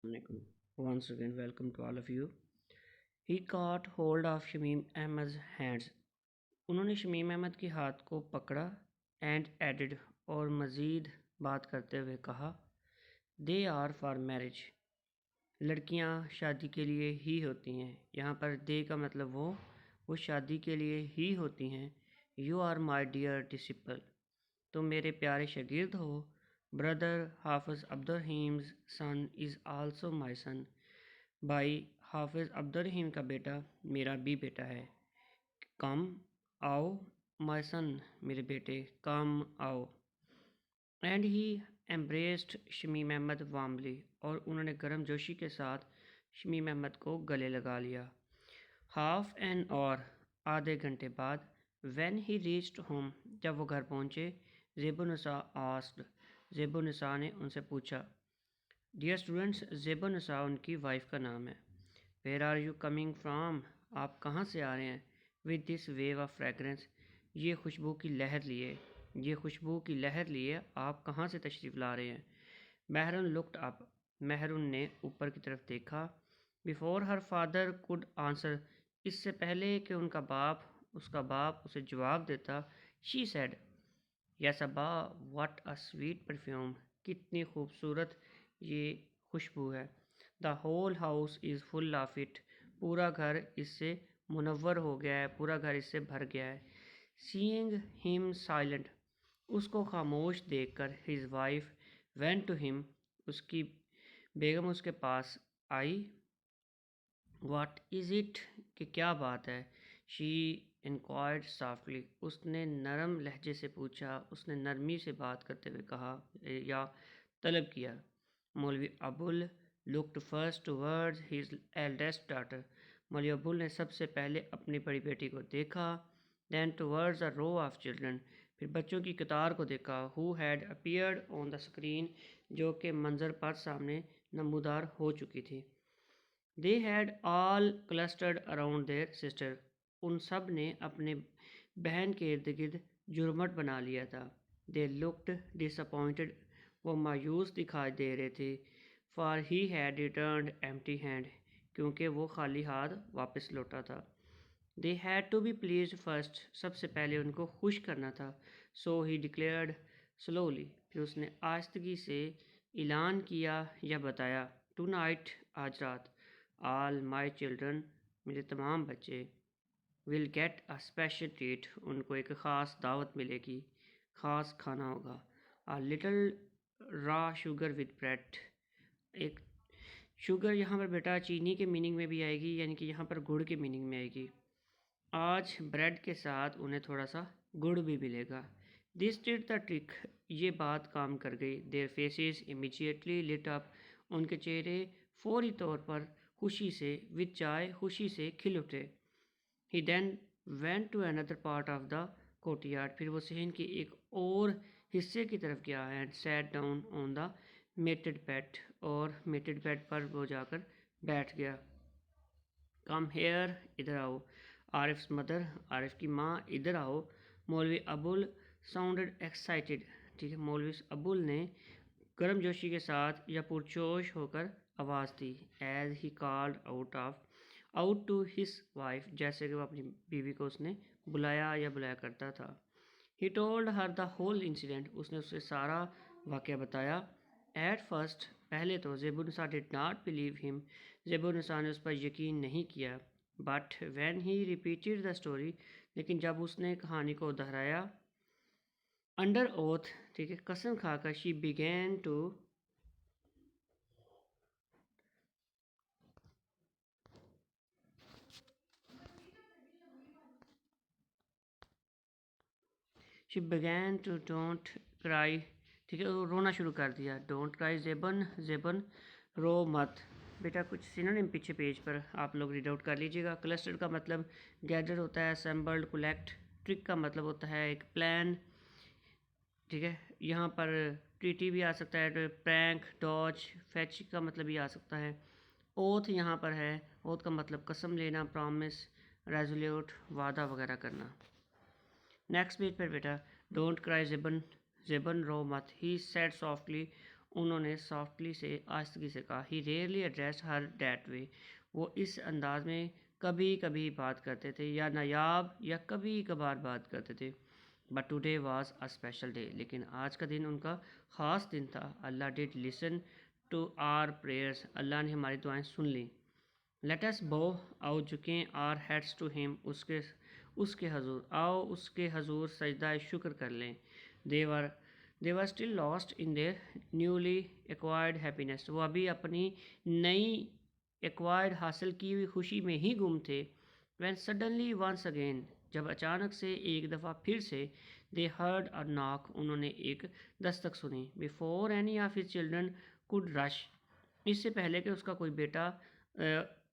Assalamualaikum. Once again, welcome to all of you. He caught hold of Shamim Ahmad hands. उन्होंने शमीम अहमद के हाथ को पकड़ा and added और मज़ीद बात करते हुए कहा, They are for marriage. लड़कियां शादी के लिए ही होती हैं. यहाँ पर they का मतलब वो शादी के लिए ही होती हैं. You are my dear disciple. तुम मेरे प्यारे शागिर्द हो. ब्रदर हाफिज़ अब्दुर्रहीम्स सन इज़ आल्सो माई सन. भाई हाफिज़ अब्दुर्रहीम का बेटा मेरा भी बेटा है. कम आओ माई सन, मेरे बेटे कम आओ. And he embraced Shamim Ahmad warmly, और उन्होंने गर्मजोशी के साथ शमीम अहमद को गले लगा लिया. हाफ एन आवर, आधे घंटे बाद, व्हेन ही रीच्ड होम, जब वो घर पहुँचे, ज़ेबुन्निसा आस्क्ड, ज़ेबुन्निसा ने उनसे पूछा. डियर स्टूडेंट्स, ज़ेबुन्निसा उनकी वाइफ का नाम है. Where are you coming from, आप कहाँ से आ रहे हैं. With this wave of fragrance, ये खुशबू की लहर लिए, ये खुशबू की लहर लिए आप कहाँ से तशरीफ़ ला रहे हैं. महरून लुक्ड अप, महरून ने ऊपर की तरफ देखा. Before her father could answer, इससे पहले कि उसका बाप उसे जवाब देता, शी सेड, यस अब्बा, व्हाट अ स्वीट परफ्यूम, कितनी खूबसूरत ये खुशबू है. The whole house is full of it, पूरा घर इससे मुनव्वर हो गया है, पूरा घर इससे भर गया है. सीइंग हिम साइलेंट, उसको खामोश देखकर, his wife went to him, उसकी बेगम उसके पास आई. व्हाट इज़ इट, कि क्या बात है. शी इंक्वायर्ड सॉफ्टली, उसने नरम लहजे से पूछा, उसने नरमी से बात करते हुए कहा या तलब किया. मौलवी Abul looked first towards his eldest daughter, मौलवी अबुल ने सबसे पहले अपनी बड़ी बेटी को देखा. Then towards a row of children, फिर बच्चों की कतार को देखा. Who had appeared on the screen, जो कि मंजर पर सामने नमूदार हो चुकी थी. They had all clustered around their sister, उन सब ने अपने बहन के इर्द गिर्द जुर्मट बना लिया था. दे लुक्ड डिसअपॉइंटेड, वो मायूस दिखाई दे रहे थे. For he had returned empty hand, क्योंकि वो खाली हाथ वापस लौटा था. They had to be please first, सबसे पहले उनको खुश करना था. सो ही डिक्लेयर्ड स्लोली, फिर उसने आहिस्तगी से ऐलान किया या बताया. टू नाइट, आज रात, ऑल माई चिल्ड्रन, मेरे तमाम बच्चे, will get a special treat, उनको एक ख़ास दावत मिलेगी, ख़ास खाना होगा. A little raw sugar with bread, एक शुगर यहाँ पर बेटा चीनी के मीनिंग में भी आएगी, यानी कि यहाँ पर गुड़ के मीनिंग में आएगी. आज ब्रेड के साथ उन्हें थोड़ा सा गुड़ भी मिलेगा. दिस डिड द ट्रिक, ये बात काम कर गई. Their faces immediately lit up, उनके चेहरे फौरी तौर पर खुशी से, विद चाय, खुशी से खिल उठे. He then went to another part of the courtyard, फिर वो सहन के एक और हिस्से की तरफ गया. And sat down on the matted bed, और मेटेड बेड पर वो जाकर बैठ गया. कम हेयर, इधर आओ. आरिफ्स मदर, आरिफ की माँ, इधर आओ. मौलवी अबुल साउंडेड एक्साइटेड, ठीक है, मौलवी अबुल ने गर्मजोशी के साथ या पुरजोश होकर आवाज़ दी. As he called out to his wife, जैसे कि वो अपनी बीवी को उसने बुलाया करता था. He told her the whole incident, उसने उससे सारा वाक़या बताया. एट फर्स्ट, पहले तो Zebunnisa did not believe him, Zebunnisa ने उस पर यकीन नहीं किया. But when he repeated the story, लेकिन जब उसने कहानी को दोहराया, अंडर ओथ, ठीक है, कसम खाकर, she began to, she began to don't cry, ठीक है, वो रोना शुरू कर दिया. डोंट क्राई ज़ेबन, ज़ेबन रो मत. बेटा कुछ सिनोनिम पीछे पेज पर आप लोग रीड आउट कर लीजिएगा. क्लस्टर का मतलब गैदर होता है, असेंबल्ड, कलेक्ट. ट्रिक का मतलब होता है एक प्लान, ठीक है. यहाँ पर ट्रीटी भी आ सकता है, प्रैंक, डॉज, फैच का मतलब भी आ सकता है. ओथ यहाँ पर है, ओथ का मतलब कसम लेना, प्रॉमिस, रेजोल्यूट, वादा वगैरह करना. नेक्स्ट पेज पर बेटा, डोंट क्राई ज़ेबन, ज़ेबन रो मत. ही सेड सॉफ्टली, उन्होंने सॉफ्टली से आहिस्तगी से कहा। He rarely address her that way, वो इस अंदाज में कभी कभी बात करते थे या नायाब या कभी कभार बात करते थे। But today was a special day, लेकिन आज का दिन उनका ख़ास दिन था। Allah did listen to our prayers, Allah ने हमारी दुआएं सुन ली। लेट अस बो, आओ झुकें आर हेड्स टू हिम, उसके हजूर, आओ उसके हजूर सजदा शुक्र कर लें। They were they were still lost in their newly acquired happiness, वो अभी अपनी नई एक्वायर्ड हासिल की हुई खुशी में ही गुम थे। वैन सडनली वंस अगेन, जब अचानक से एक दफ़ा फिर से, दे हर्ड अ नॉक, उन्होंने एक दस्तक सुनी। Before any of his children could rush, इससे पहले कि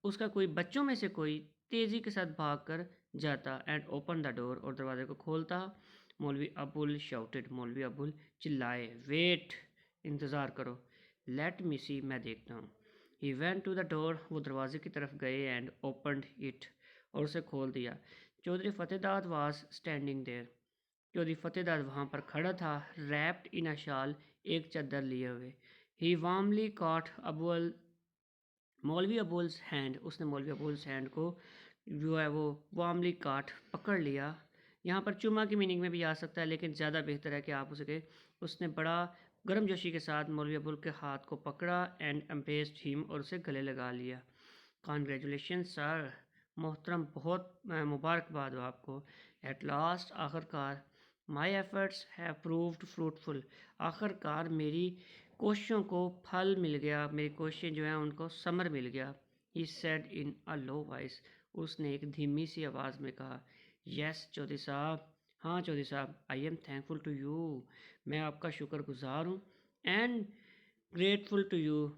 उसका कोई बच्चों में से कोई तेज़ी के साथ भाग कर जाता एंड ओपन द डोर, और दरवाजे को खोलता। मौलवी अबुल शाउटेड, मौलवी अबुल चिल्लाए, वेट, इंतज़ार करो, लेट मी सी, मैं देखता हूँ। He went to the door, वो दरवाजे की तरफ गए एंड ओपनड इट, और उसे खोल दिया। Chaudhry Fatehdad was standing there, Chaudhry Fatehdad वहाँ पर खड़ा था, रैप्ड इन अ शाल, एक चादर लिए हुए। ही वार्मली कॉट अबुल मौलवी अबुल्स हैंड, उसने मौलवी अबुल्स हैंड को जो है वो वार्मली काट पकड़ लिया। यहाँ पर चुमा की मीनिंग में भी आ सकता है, लेकिन ज़्यादा बेहतर है कि आप उसने बड़ा गर्मजोशी के साथ मौलवी अबुल के हाथ को पकड़ा एंड एम्ब्रेस्ड हिम, और उसे गले लगा लिया। कॉन्ग्रेचुलेशन सर, मोहतरम, बहुत मुबारकबाद हो आपको। एट लास्ट, आखिरकार, my efforts have proved fruitful, आखिरकार मेरी कोशिशों को फल मिल गया, मेरी कोशिशें जो हैं उनको समर मिल गया। He said in a low voice, उसने एक धीमी सी आवाज़ में कहा। यस चौधरी साहब, हाँ चौधरी साहब, I am thankful to you, मैं आपका शुक्रगुजार हूँ। एंड ग्रेटफुल टू यू,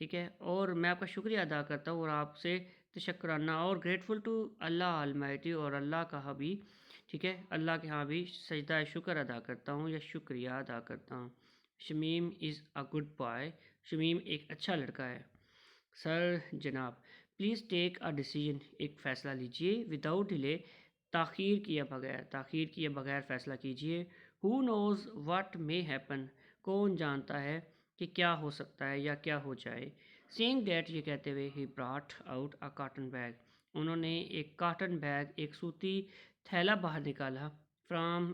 ठीक है, और मैं आपका शुक्रिया अदा करता हूँ, और आपसे तशक्कुराना और ग्रेटफुल टू अल्लाह अलमाइटी, और अल्लाह का भी, ठीक है, अल्लाह के यहाँ भी सजदा शुक्र अदा करता हूँ या शुक्रिया अदा करता हूँ। Shamim is a good boy, Shamim एक अच्छा लड़का है। सर जनाब, प्लीज़ टेक अ डिसीजन, एक फ़ैसला लीजिए, विदाउट डिले, ताख़ीर किए बगैर फ़ैसला कीजिए। Who nose what may happen, कौन जानता है कि क्या हो सकता है या क्या हो जाए। सेइंग डैट, ये कहते हुए, he brought out a cotton bag, उन्होंने एक कॉटन बैग, एक सूती थैला बाहर निकाला। From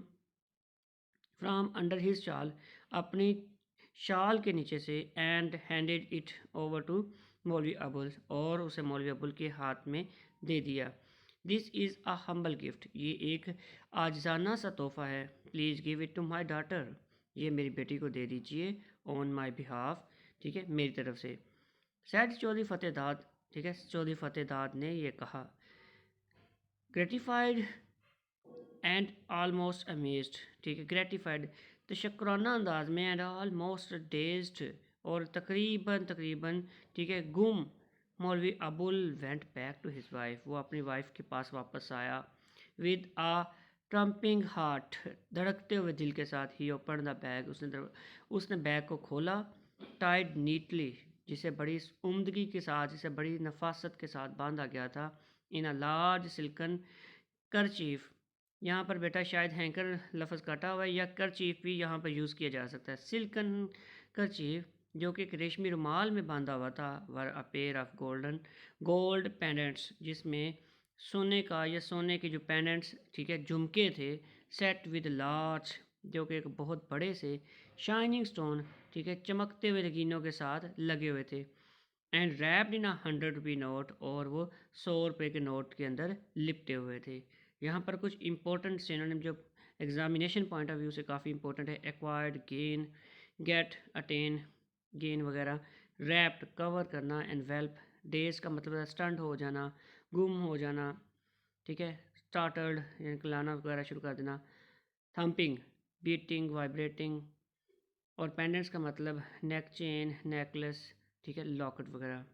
from under his shawl, अपनी शाल के नीचे से, and handed it over to Maulvi Abul, और उसे मौलवी अबुल के हाथ में दे दिया। This is a humble gift, ये एक आजिज़ाना सा तोहफ़ा है। Please give it to my daughter, ये मेरी बेटी को दे दीजिए। ऑन माई बिहाफ, ठीक है, मेरी तरफ से। सैड चौधरी फतेहदाद, ठीक है, चौधरी फतेहदाद ने यह कहा। ग्रेटिफाइड एंड आलमोस्ट अमेज्ड, ठीक है, ग्रेटिफाइड तशक्कुराना अंदाज में, एंड आलमोस्ट डेज्ड, और तकरीबन, ठीक है, गुम। Maulvi Abul went back to his wife, वो अपनी वाइफ के पास वापस आया। विद आ ट्रम्पिंग हार्ट, धड़कते हुए दिल के साथ। ही ओपन द बैग, उसने बैग को खोला। टाइड नीटली, जिसे बड़ी उम्दगी के साथ, जिसे बड़ी नफासत के साथ बांधा गया था। इन अ लार्ज सिल्कन करचीफ, यहाँ पर बेटा शायद हैंकर लफ्ज़ काटा हुआ है, या करचीफ भी यहाँ पर यूज़ किया जा सकता है। सिल्कन करचीफ, जो कि एक रेशमी रुमाल में बांधा हुआ था। Were a pair of gold pendants, जिसमें सोने का या सोने के जो पेंडेंट्स, ठीक है, झुमके थे। सेट विद लार्ज, जो कि एक बहुत बड़े से शाइनिंग स्टोन, ठीक है, चमकते हुए रगीनों के साथ लगे हुए थे। And wrapped in a 100 rupee note, और वो 100 रुपये के नोट के अंदर लिपटे हुए थे। यहाँ पर कुछ इंपॉर्टेंट सिनोनिम जो एग्जामिनेशन पॉइंट ऑफ व्यू से काफ़ी इंपॉर्टेंट है। Acquired, gain, get, attain, gain वगैरह। रैप्ड, कवर करना। एनवेल्प, डेज का मतलब है स्टंट हो जाना, गुम हो जाना, ठीक है। स्टार्टर्ड, यानी लाना वगैरह शुरू कर देना। थम्पिंग, बीटिंग, वाइब्रेटिंग, और पेंडेंट्स का मतलब नेक चेन, नेकलेस, ठीक है, लॉकेट वगैरह।